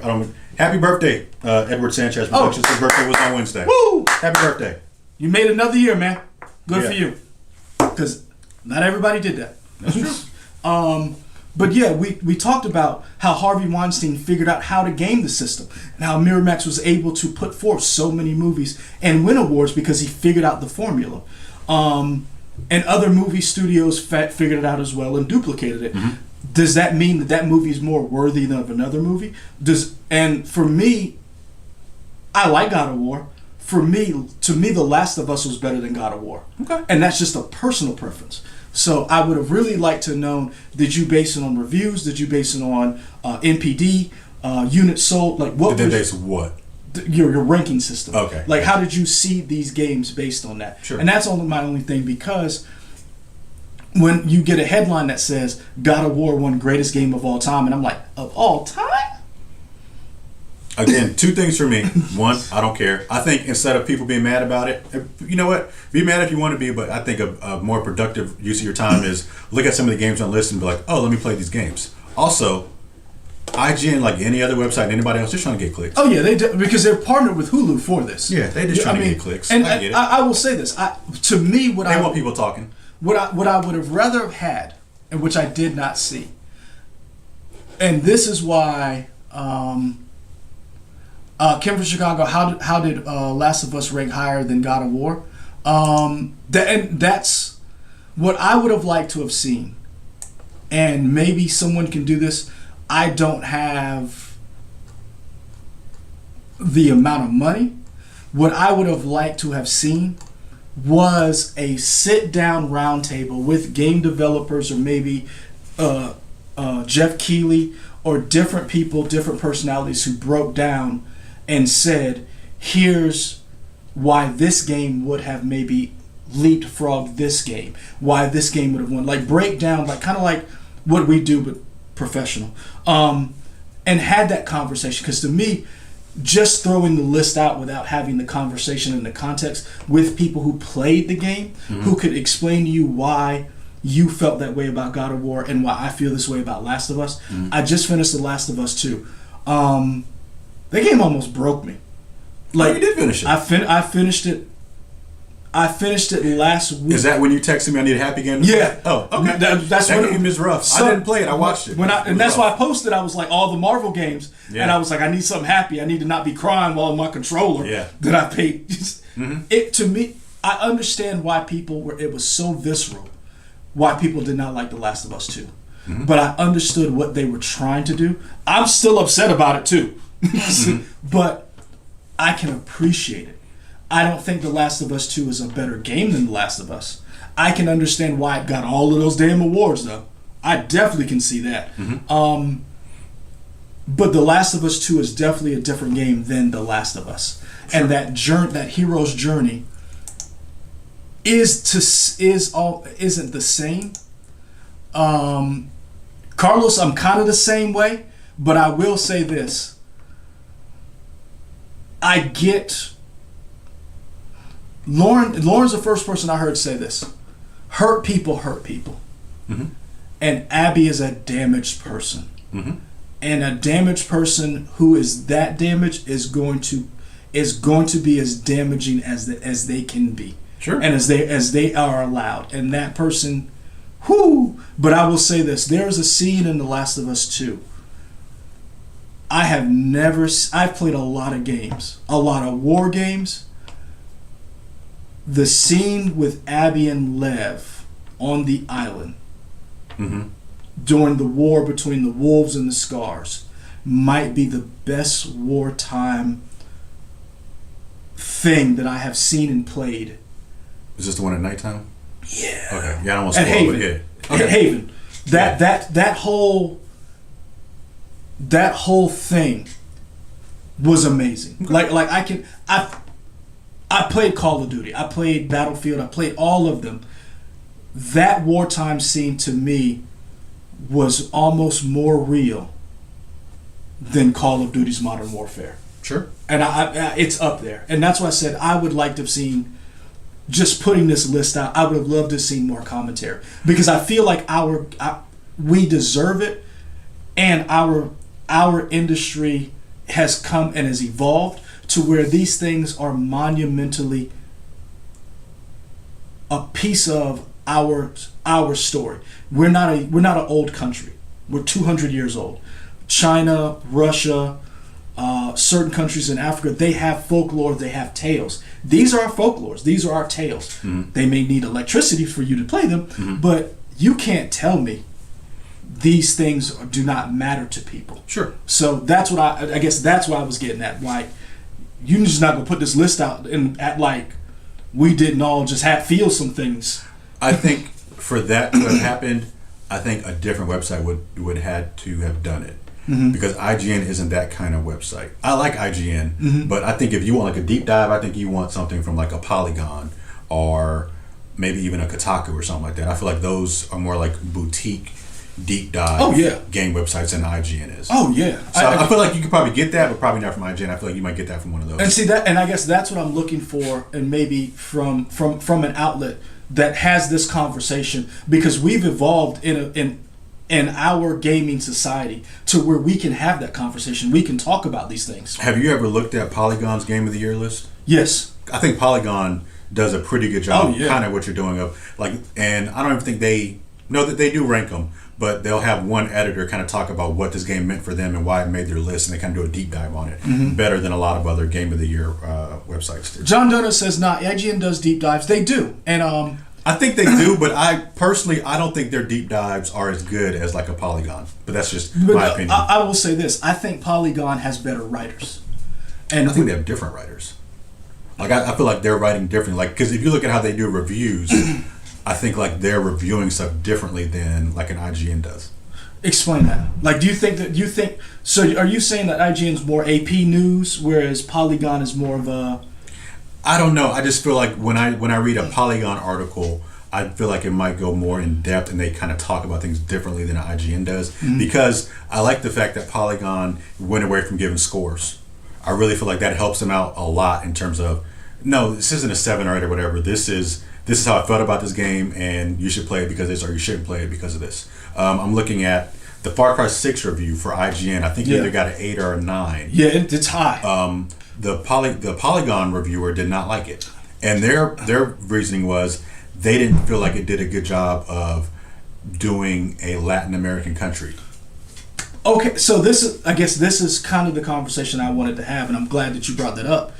Happy birthday, Edward Sanchez Productions. His birthday was on Wednesday. Woo! Happy birthday. You made another year, man. Good for you. Because not everybody did that. That's true. But yeah, we talked about how Harvey Weinstein figured out how to game the system and how Miramax was able to put forth so many movies and win awards because he figured out the formula. And other movie studios figured it out as well and duplicated it. Mm-hmm. Does that mean that movie is more worthy than of another movie? And for me, I like God of War. To me, The Last of Us was better than God of War. Okay. And that's just a personal preference. So I would have really liked to know, did you base it on reviews? Did you base it on NPD, units sold? Like what? Did they base what? Your ranking system. Okay. Like how did you see these games based on that? Sure. And that's my only thing, because when you get a headline that says God of War won greatest game of all time, and I'm like, of all time? Again, 2 things for me. 1, I don't care. I think instead of people being mad about it, you know what? Be mad if you want to be, but I think a more productive use of your time is look at some of the games on the list and be like, oh, let me play these games. Also, IGN, like any other website, anybody else, just trying to get clicks. Oh yeah, they do, because they're partnered with Hulu for this. Yeah, they just trying to get clicks. And I get it. I will say this. To me, they want people talking. What I would have rather have had, and which I did not see, and this is why Kim from Chicago, how did Last of Us rank higher than God of War? That's what I would have liked to have seen. And maybe someone can do this. I don't have the amount of money. What I would have liked to have seen was a sit-down roundtable with game developers, or maybe Jeff Keighley, or different people, different personalities who broke down and said, here's why this game would have maybe leapfrogged this game, why this game would have won. Like break down, like kind of like what we do but professional. And had that conversation, because to me, just throwing the list out without having the conversation and the context with people who played the game, who could explain to you why you felt that way about God of War and why I feel this way about Last of Us. I just finished The Last of Us 2. That game almost broke me. Like, you did finish it. I finished it. I finished it last week. Is that when you texted me I need a happy game? Yeah. Oh, okay. That's that when game is rough. I didn't play it. I watched it. And that's why I posted. I was like, all the Marvel games, Yeah. and I was like, I need something happy. I need to not be crying while on my controller that I paid. It to me, I understand why people were. It was so visceral. Why people did not like The Last of Us 2. But I understood what they were trying to do. I'm still upset about it too. But I can appreciate it. I don't think The Last of Us 2 is a better game than The Last of Us. I can understand why it got all of those damn awards, though. I definitely can see that. But The Last of Us 2 is definitely a different game than The Last of Us. Sure. And that hero's journey isn't the same. Carlos, I'm kind of the same way, but I will say this. I get Lauren's the first person I heard say this. Hurt people hurt people. And Abby is a damaged person. And a damaged person who is that damaged is going to be as damaging as they can be. Sure. And as they are allowed. And that person, whoo! But I will say this: there is a scene in The Last of Us 2. I've played a lot of games, a lot of war games. The scene with Abby and Lev on the island during the war between the wolves and the scars might be the best wartime thing that I have seen and played. Is this the one at nighttime? Yeah. Okay. Yeah, I don't want to At spoil Haven. it. Yeah. Okay. At Haven. That whole thing was amazing. Okay. I played Call of Duty. I played Battlefield. I played all of them. That wartime scene to me was almost more real than Call of Duty's Modern Warfare. Sure. And it's up there. And that's why I said I would like to have seen, just putting this list out, I would have loved to have seen more commentary. Because I feel like we deserve it, and our industry has come and has evolved to where these things are monumentally a piece of our story. We're not an old country. We're 200 years old. China, Russia, certain countries in Africa, they have folklore, they have tales. These are our folklores. These are our tales. They may need electricity for you to play them, but you can't tell me these things do not matter to people. Sure. So that's what I guess that's why I was getting at. Like, you're just not gonna put this list out and act like we didn't all just feel some things. I think for that to have happened, I think a different website would had to have done it. Because IGN isn't that kind of website. I like IGN, but I think if you want like a deep dive, I think you want something from like a Polygon or maybe even a Kotaku or something like that. I feel like those are more like boutique deep dive game websites than IGN is. Oh yeah. So I feel like you could probably get that, but probably not from IGN. I feel like you might get that from one of those. And see that, and I guess that's what I'm looking for, and maybe from an outlet that has this conversation, because we've evolved in our gaming society to where we can have that conversation. We can talk about these things. Have you ever looked at Polygon's Game of the Year list? Yes. I think Polygon does a pretty good job. Oh, yeah. Kind of what you're doing of like, and I don't even think they know that they do rank them, but they'll have one editor kind of talk about what this game meant for them and why it made their list, and they kind of do a deep dive on it, better than a lot of other Game of the Year websites do. John Donut says, "Nah, IGN does deep dives. They do." And I think they do, but I don't think their deep dives are as good as like a Polygon. But that's just my opinion. I will say this: I think Polygon has better writers, and I think they have different writers. Like I feel like they're writing differently. Like, because if you look at how they do reviews, I think like they're reviewing stuff differently than like an IGN does. Explain that. Like, do you think? So, are you saying that IGN's more AP news, whereas Polygon is more of a? I don't know. I just feel like when I read a Polygon article, I feel like it might go more in depth, and they kind of talk about things differently than IGN does. Because I like the fact that Polygon went away from giving scores. I really feel like that helps him out a lot in terms of, no, this isn't a 7 or 8 or whatever. This is how I felt about this game, and you should play it because of this, or you shouldn't play it because of this. I'm looking at the Far Cry 6 review for IGN. I think he either got an 8 or a 9. Yeah, it's high. The Polygon reviewer did not like it, and their reasoning was they didn't feel like it did a good job of doing a Latin American country. Okay, so I guess this is kind of the conversation I wanted to have, and I'm glad that you brought that up.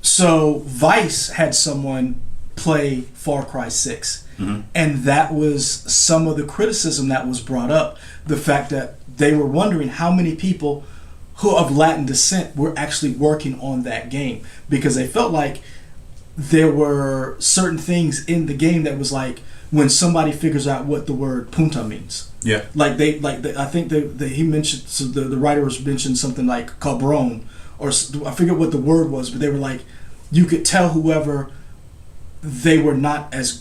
So Vice had someone play Far Cry 6, and that was some of the criticism that was brought up. The fact that they were wondering how many people who of Latin descent were actually working on that game, because they felt like there were certain things in the game that was like when somebody figures out what the word punta means. Yeah. I think he mentioned, so the writer was mentioned something like cabron, or I forget what the word was, but they were like, you could tell whoever they were not as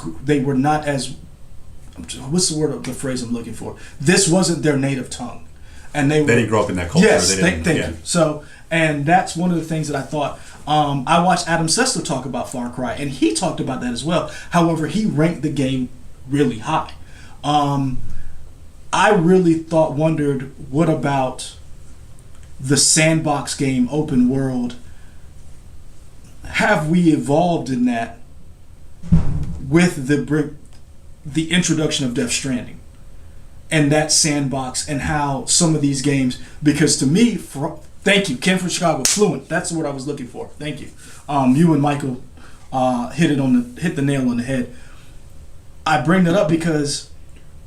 what's the word of the phrase I'm looking for? This wasn't their native tongue, and they didn't grow up in that culture. Yes, thank you. So, and that's one of the things that I thought. I watched Adam Sessler talk about Far Cry, and he talked about that as well. However, he ranked the game really high. I really wondered, what about the sandbox game, open world? Have we evolved in that with the introduction of Death Stranding and that sandbox, and how some of these games, because to me, thank you, Ken from Chicago, fluent. That's the word I was looking for. Thank you. You and Michael hit the nail on the head. I bring that up because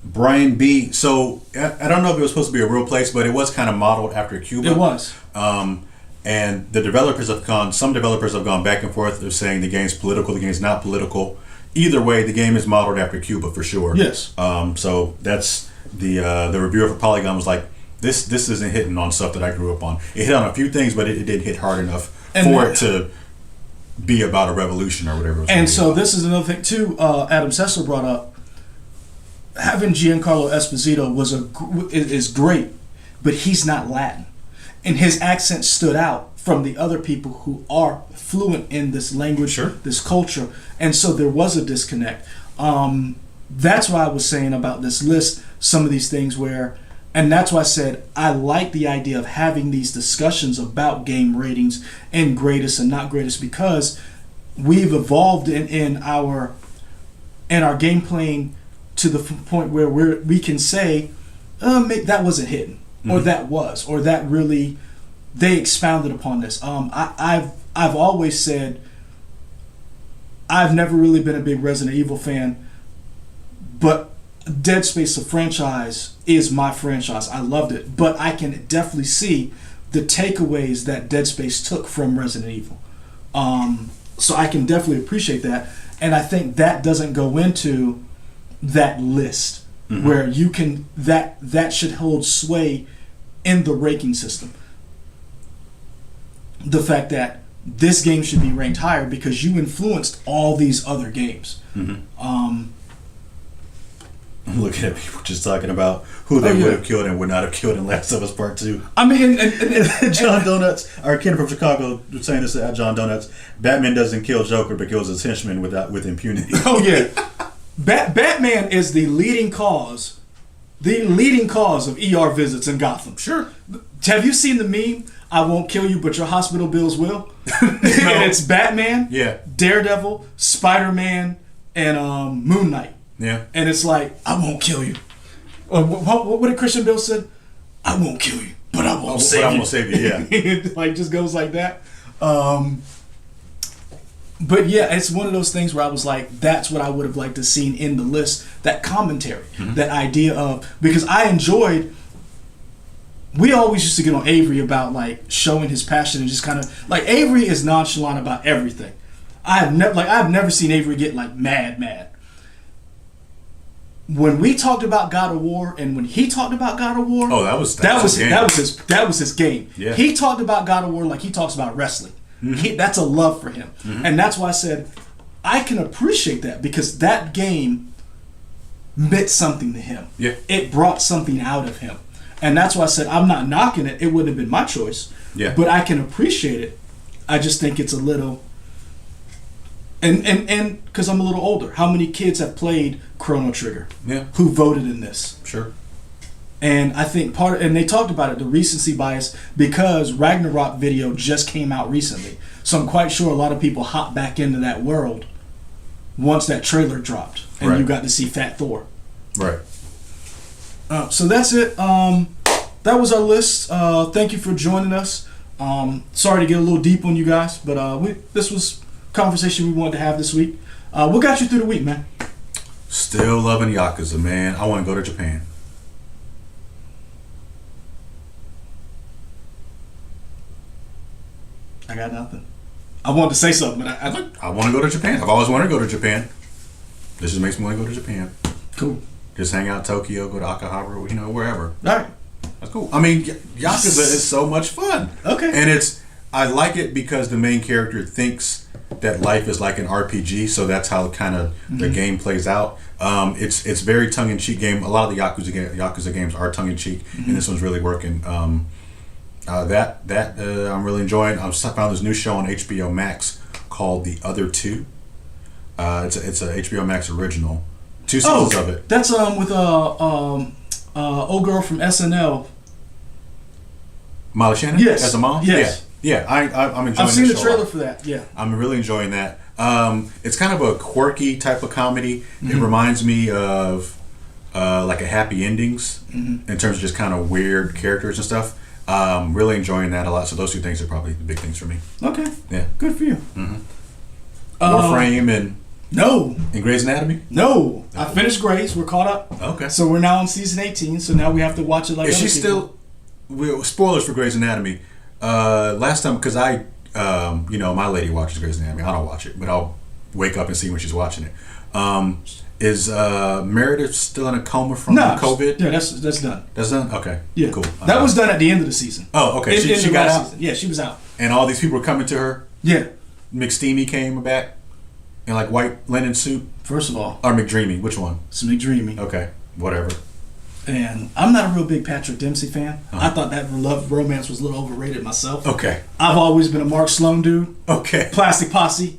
Brian B. So I don't know if it was supposed to be a real place, but it was kind of modeled after Cuba. It was. And some developers have gone back and forth. They're saying the game's political, the game's not political. Either way, the game is modeled after Cuba for sure. Yes. So that's the reviewer for Polygon was like, this isn't hitting on stuff that I grew up on. It hit on a few things, but it didn't hit hard enough for it to be about a revolution or whatever. And so this is another thing too. Adam Sessler brought up, having Giancarlo Esposito is great, but he's not Latin, and his accent stood out from the other people who are fluent in this language, sure, this culture, and so there was a disconnect. That's why I was saying about this list, some of these things and that's why I said I like the idea of having these discussions about game ratings and greatest and not greatest, because we've evolved in our game playing to the point where we can say, that wasn't hidden, or that was, or that really, they expounded upon this. I've always said I've never really been a big Resident Evil fan, but Dead Space, the franchise, is my franchise. I loved it, but I can definitely see the takeaways that Dead Space took from Resident Evil. So I can definitely appreciate that, and I think that doesn't go into that list where you can that should hold sway in the ranking system. The fact that this game should be ranked higher because you influenced all these other games. I'm looking at people just talking about who they would have killed and would not have killed in Last of Us Part 2. I mean, John Donuts, our kid from Chicago, was saying this at John Donuts. Batman doesn't kill Joker, but kills his henchmen with impunity. Oh yeah, Batman is the leading cause of ER visits in Gotham. Sure. Have you seen the meme? I won't kill you, but your hospital bills will. And it's Batman, Daredevil, Spider-Man, and Moon Knight. Yeah. And it's like, I won't kill you. What did Christian Bale said? I won't kill you, but I won't save you. I won't save you, yeah. Like, just goes like that. But yeah, it's one of those things where I was like, that's what I would have liked to seen in the list, that commentary, that idea of, because I enjoyed, we always used to get on Avery about like showing his passion and just kind of, like, Avery is nonchalant about everything. I've never seen Avery get like mad. When we talked about God of War, and when he talked about God of War, that was his game. Yeah. He talked about God of War like he talks about wrestling. That's a love for him, and that's why I said I can appreciate that, because that game meant something to him. Yeah, it brought something out of him, and that's why I said I'm not knocking it. It wouldn't have been my choice, Yeah. But I can appreciate it. I just think it's a little. And because I'm a little older, how many kids have played Chrono Trigger? Yeah. Who voted in this? Sure. And I think and they talked about it, the recency bias, because Ragnarok video just came out recently. So I'm quite sure a lot of people hopped back into that world once that trailer dropped, and you got to see Fat Thor. Right. So that's it. That was our list. Thank you for joining us. Sorry to get a little deep on you guys, but this was a conversation we wanted to have this week. What got you through the week, man? Still loving Yakuza, man. I want to go to Japan. I got nothing. I wanted to say something, but I want to go to Japan. I've always wanted to go to Japan. This just makes me want to go to Japan. Cool. Just hang out in Tokyo, go to Akihabara, wherever. All right. That's cool. I mean, Yakuza is so much fun. Okay. And I like it because the main character thinks that life is like an RPG, so that's how kind of the game plays out. It's very tongue-in-cheek game. A lot of the Yakuza games are tongue-in-cheek, and this one's really working. I'm really enjoying. I found this new show on HBO Max called The Other Two. It's a HBO Max original. 2 seasons of it. That's with old girl from SNL. Molly Shannon? Yes. As a mom? Yes. Yeah. I'm enjoying. I've seen the show trailer for that. Yeah. I'm really enjoying that. It's kind of a quirky type of comedy. It reminds me of like a Happy Endings in terms of just kind of weird characters and stuff. Really enjoying that a lot. So those 2 things are probably the big things for me. Okay. Yeah. Good for you. Warframe and Grey's Anatomy? No. I finished Grey's. We're caught up. Okay. So we're now on season 18. So now we have to watch it like Is other she people. still... Spoilers for Grey's Anatomy. Last time, because my lady watches Grey's Anatomy. I don't watch it, but I'll wake up and see when she's watching it. Is Meredith still in a coma from COVID? Yeah, that's done. That's done? Okay. Yeah. Cool. That was done at the end of the season. Oh, okay. She got out? Season. Yeah, she was out. And all these people were coming to her? Yeah. McSteamy came back in like white linen suit? First of all. Or McDreamy? Which one? It's McDreamy. Okay. Whatever. And I'm not a real big Patrick Dempsey fan. I thought that love romance was a little overrated myself. Okay. I've always been a Mark Sloan dude. Okay. Plastic Posse.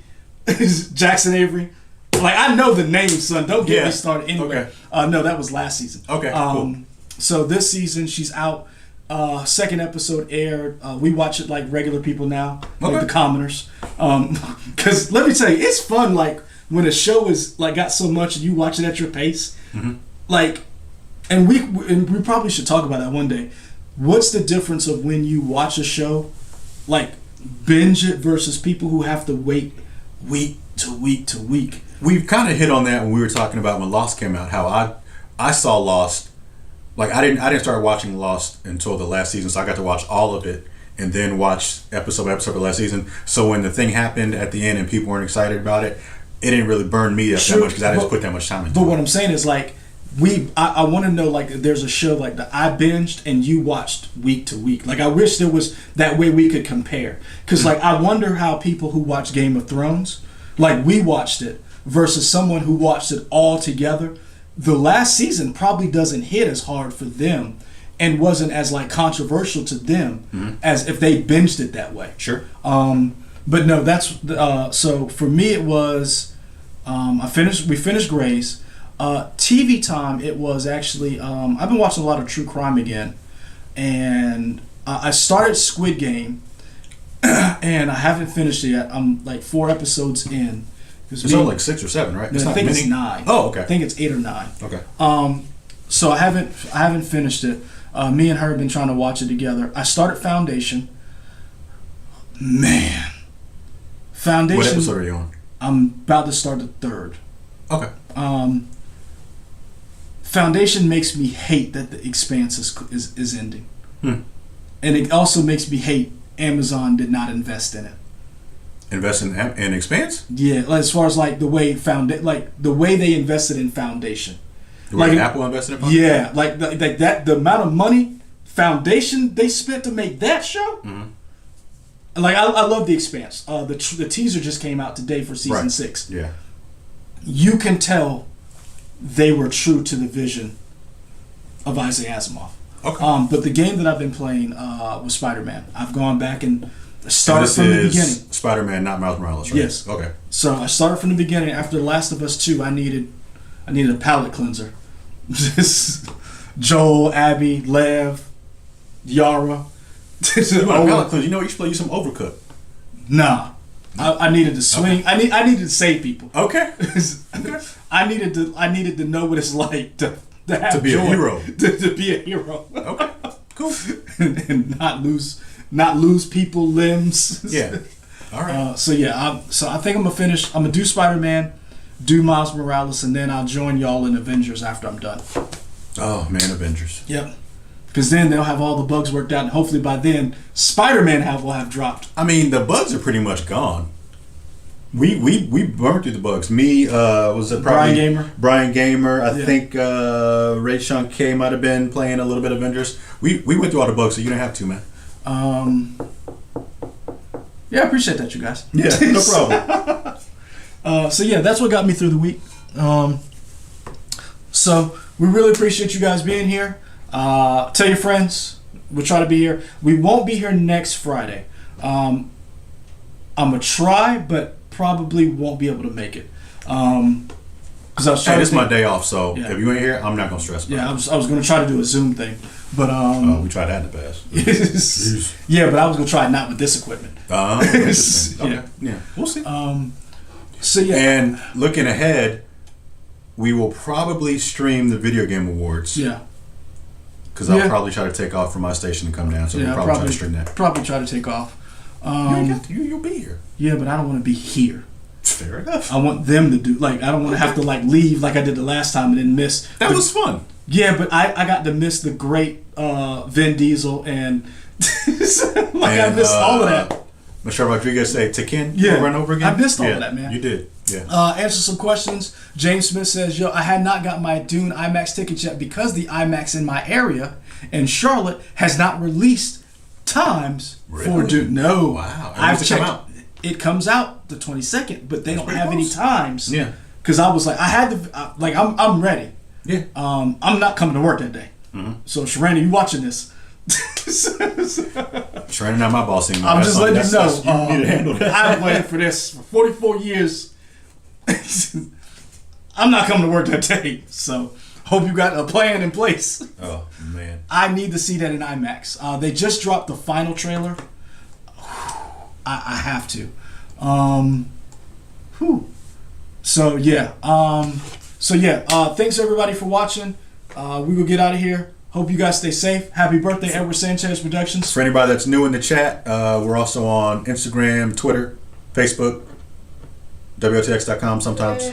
Jackson Avery. Like, I know the name, son. Don't get me started anyway. Okay. No, that was last season. Okay, cool. So this season, she's out. Second episode aired. We watch it like regular people now. Like the commoners. Because let me tell you, it's fun, like, when a show is, like, got so much and you watch it at your pace. Like... And we probably should talk about that one day. What's the difference of when you watch a show, like binge it, versus people who have to wait week to week to week? We've kind of hit on that when we were talking about when Lost came out. How I saw Lost, like I didn't start watching Lost until the last season, so I got to watch all of it and then watch episode by episode of the last season. So when the thing happened at the end and people weren't excited about it, it didn't really burn me up that much because I didn't put that much time into it. But what I'm saying is, like, I want to know, like, there's a show like that I binged and you watched week to week. Like, I wish there was that way we could compare. Because, like, I wonder how people who watch Game of Thrones, like we watched it, versus someone who watched it all together. The last season probably doesn't hit as hard for them and wasn't as, like, controversial to them as if they binged it that way. Sure. But no, that's so for me it was we finished Grey's. TV time, it was actually I've been watching a lot of true crime again, and I started Squid Game and I haven't finished it yet. I'm like 4 episodes in. It's only like 6 or 7, right? I think it's 9. Oh, okay. I think it's 8 or 9. Okay. So I haven't finished it. Me and her have been trying to watch it together. I started Foundation. Man, Foundation. What episode are you on? I'm about to start the 3rd. Okay. Foundation makes me hate that The Expanse is ending. And it also makes me hate Amazon did not invest in it. Invest in Expanse? Yeah, like, as far as like the way the way they invested in Foundation. The way like Apple invested in Foundation? Yeah, like that the amount of money Foundation they spent to make that show. Like, I love The Expanse. The teaser just came out today for season 6. Yeah. You can tell they were true to the vision of Isaac Asimov. Okay. But the game that I've been playing was Spider-Man. I've gone back and started from the beginning. Spider-Man, not Miles Morales, right? Yes. Okay. So I started from the beginning. After The Last of Us 2, I needed a palate cleanser. Joel, Abby, Lev, Yara. You want a palate cleanser? You know, you should play you some Overcooked. Nah. I needed to swing. Okay. I needed to save people. Okay. I needed to know what it's like to have be joy, a hero. To be a hero. Okay. Cool. and not lose people, limbs. Yeah. All right. So I think I'm gonna finish. I'm gonna do Spider-Man, do Miles Morales, and then I'll join y'all in Avengers after I'm done. Oh man, Avengers. Yep. Because then they'll have all the bugs worked out, and hopefully by then Spider-Man will have dropped. I mean, the bugs are pretty much gone. We burned through the bugs. Me, was it probably Brian Gamer? I think Ray Shunk K might have been playing a little bit of Avengers. We went through all the bugs, so you don't have to, man. Yeah, I appreciate that, you guys. Yeah, no problem. So yeah, that's what got me through the week. So we really appreciate you guys being here. Tell your friends. We'll try to be here. We won't be here next Friday. I'm gonna try, but probably won't be able to make it. Because I was trying. Hey, this is my day off, so Yeah. if you ain't here, I'm not gonna stress about it. I was gonna try to do a Zoom thing, but we tried that in the past. yeah, but I was gonna try not with this equipment. Interesting. Okay. Yeah, we'll see. So yeah, and looking ahead, we will probably stream the Video Game Awards. Yeah. Because I'll probably try to take off from my station and come down, so we'll probably try to stream that. Probably try to take off. You'll be here. Yeah, but I don't want to be here. Fair enough. I want them to do, I don't want to have to leave like I did the last time and then miss. That was fun. Yeah, but I got to miss the great Vin Diesel and I missed all of that. Michelle Rodriguez say Tekken over and over again. I missed all of that, man. You did. Yeah. Answer some questions. James Smith says, I had not got my Dune IMAX tickets yet because the IMAX in my area in Charlotte has not released times for Dune. No. Wow. I've checked. It comes out the 22nd, but they don't have any times. Yeah. Because I was I'm ready. Yeah. I'm not coming to work that day. Mm-hmm. So Sharana, you watching this? Sharana, not my boss anymore. I'm just letting you know. You need to handle that. I've waited for this for 44 years. I'm not coming to work that day. So hope you got a plan in place. Oh man. I need to see that in IMAX. They just dropped the final trailer. I have to. So yeah. Thanks everybody for watching. We will get out of here. Hope you guys stay safe. Happy birthday, Edward Sanchez Productions. For anybody that's new in the chat, we're also on Instagram, Twitter, Facebook, WOTX.com sometimes.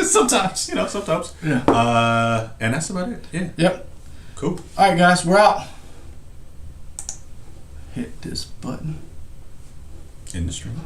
Sometimes. Sometimes. Yeah. And that's about it. Yeah. Yep. Cool. All right, guys, we're out. Hit this button. In the stream.